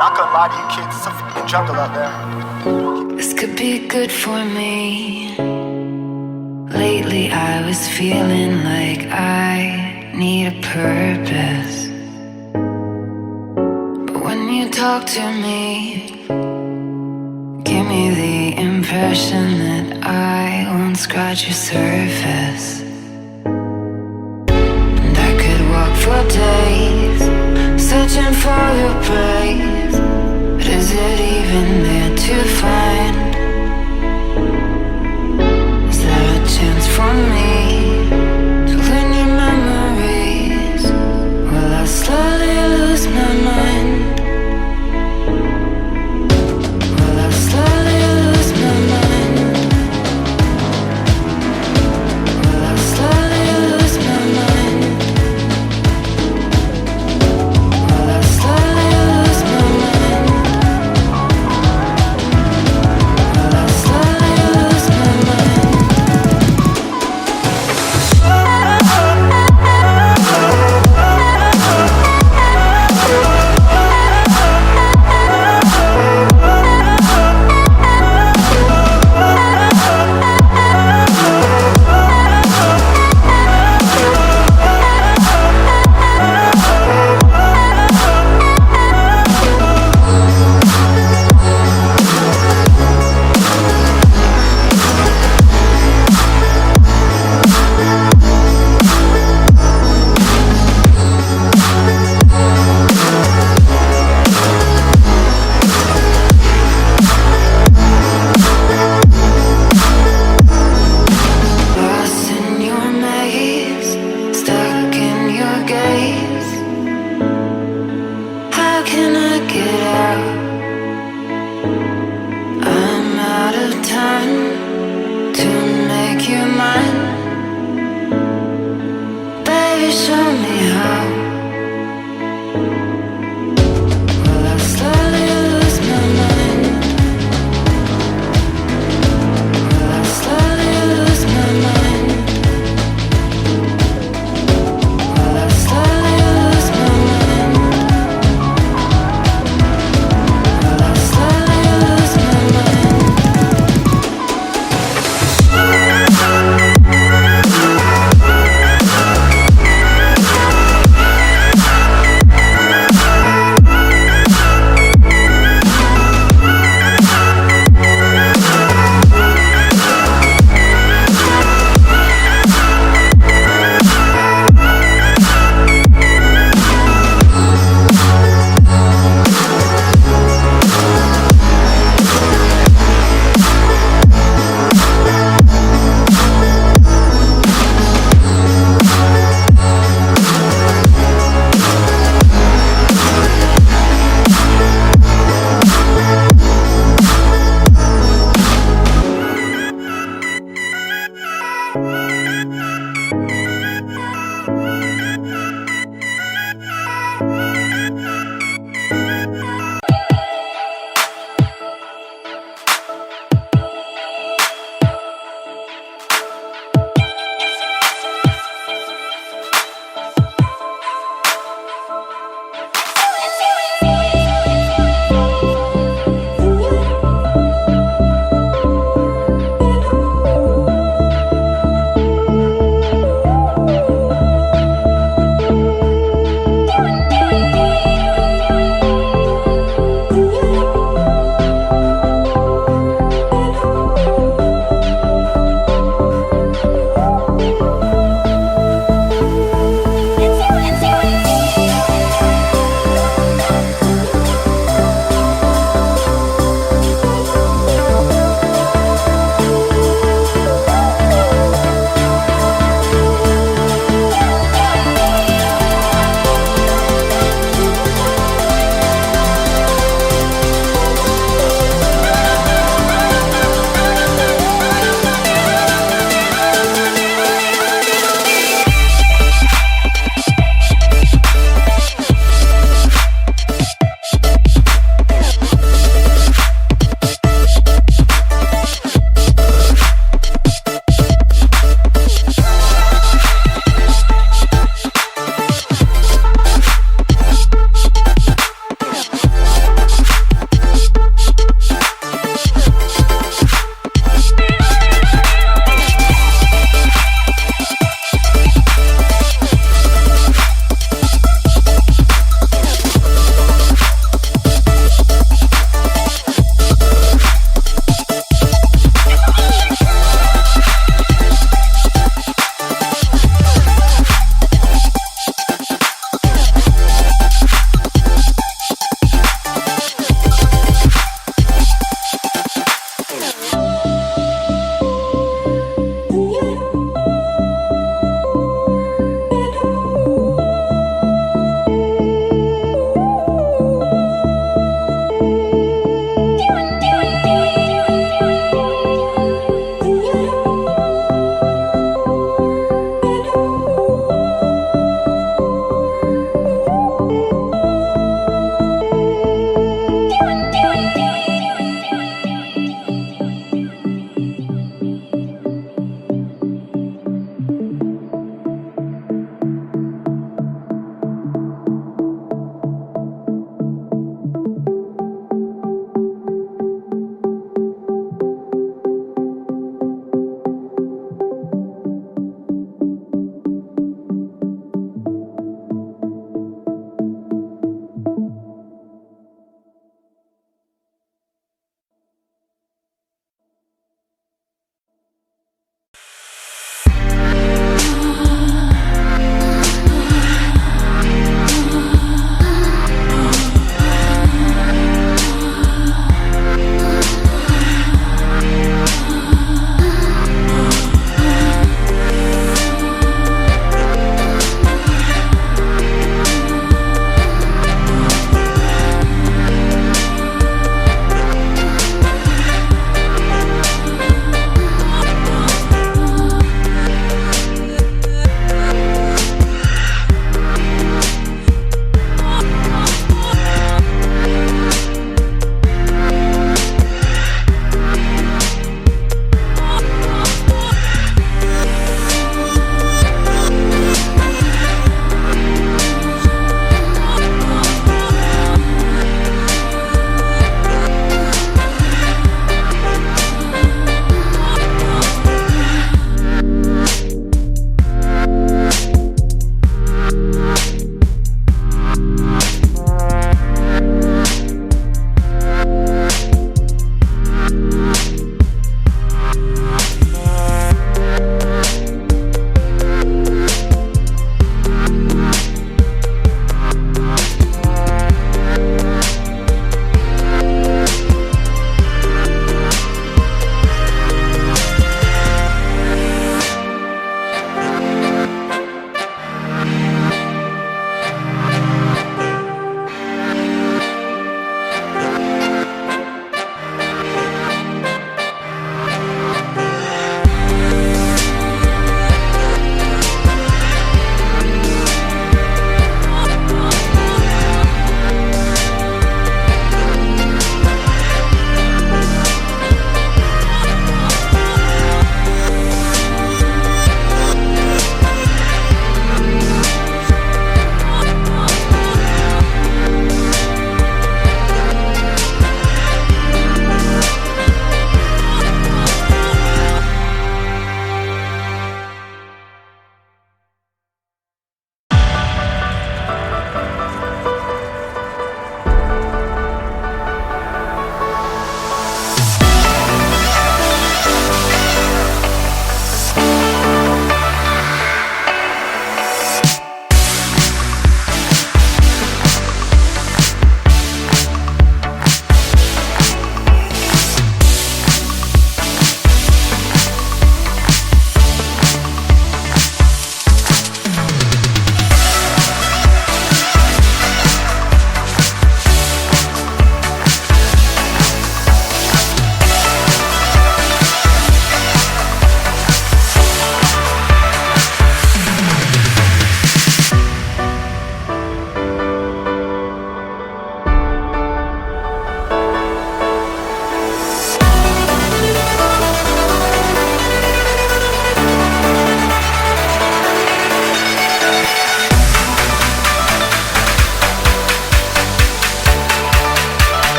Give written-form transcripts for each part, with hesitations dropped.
Not gonna lie to you kids, it's a fucking jungle out there. This could be good for me. Lately I was feeling like I need a purpose. But when you talk to me, give me the impression that I won't scratch your surface. And I could walk for days, searching for your praise. But is it even there to find? Is there a chance for me to learn your memories? Will I slowly lose my mind? Will I slowly lose my mind? Will I slowly lose my mind? Will I slowly lose my mind? Will I slowly lose my mind? Lost in your maze, stuck in your gaze. How can I get out? I'm out of time to make you mine. Baby, show me how. Will I slowly lose my mind? Will I slowly lose my mind? Will I slowly lose my mind?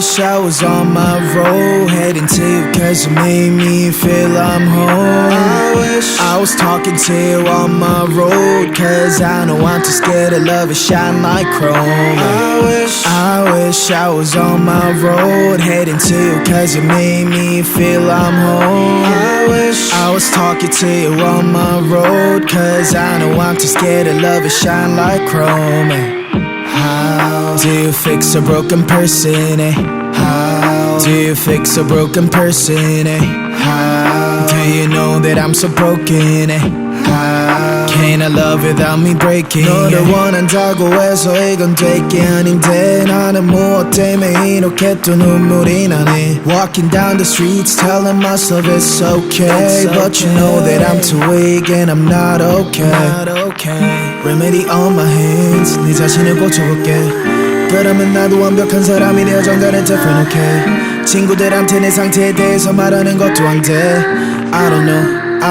wish I was on my road, heading to you cause you made me feel I'm home. I wish I was talking to you on my road, cause I know I'm too scared to love and shine like chrome. I wish I was on my road, heading to you cause you made me feel I'm home. I wish I was talking to you on my road, cause I know I'm too scared to love and shine like chrome. How do you fix a broken person, eh? How do you fix a broken person, eh? How do you know that I'm so broken, eh? How can I love without me breaking? 너를 원한다고 해서 이건 될 게 아닌데 나는 무엇 때문에 이렇게 또 눈물이 나네. Walking down the streets telling myself it's okay, but you know that I'm too weak and I'm not okay. Remedy on my hands, 네 자신을 고쳐볼게. 그러면 나도 완벽한 사람이 되어 정다른 different, okay. 친구들한테 내 상태에 대해서 말하는 것도 안 돼. I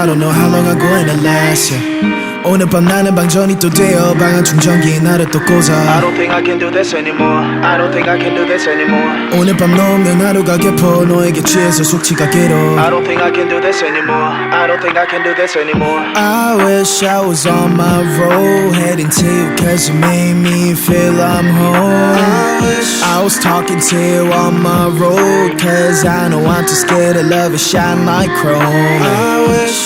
don't know how long I'm going to last, yeah. 오늘 밤 나는 방전이 또 되어 방한 충전기에 나를 또 꽂아. I don't think I can do this anymore. I don't think I can do this anymore. 오늘 밤 너 없는 하루가 깊어 너에게 취해서 숙취가 길어. I don't think I can do this anymore. I don't think I can do this anymore. I wish I was on my road, heading to you cause you made me feel I'm home. I wish I was talking to you on my road, cause I know I'm too scared to love and shine like chrome.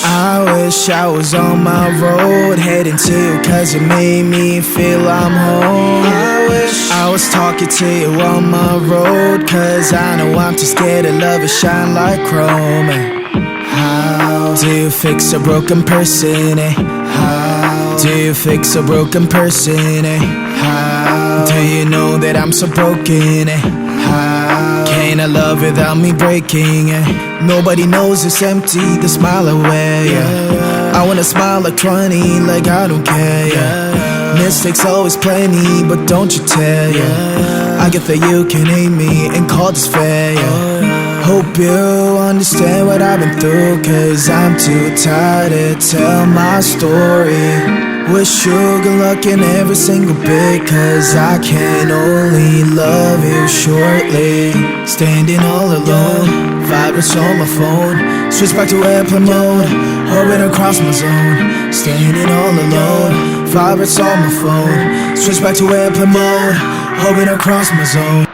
I wish I was on my road, heading to you cause you made me feel I'm home. I wish I was talking to you on my road, cause I know I'm too scared to love and shine like chrome. How do you fix a broken person, eh? How do you fix a broken person, eh? How do you know that I'm so broken, eh? How can I love without me breaking, eh? Nobody knows it's empty, the smile away, yeah. I wanna smile like 20, like I don't care, yeah. Mistakes always plenty, but don't you tell, yeah. I get that you can hate me and call this fair, yeah. Hope you understand what I've been through, cause I'm too tired to tell my story. Wish you good luck in every single bit, cause I can only love you shortly. Standing all alone, vibrates on my phone. Switch back to airplane mode, orbit across my zone. Standing all alone, vibrates on my phone. Switch back to airplane mode, orbit across my zone.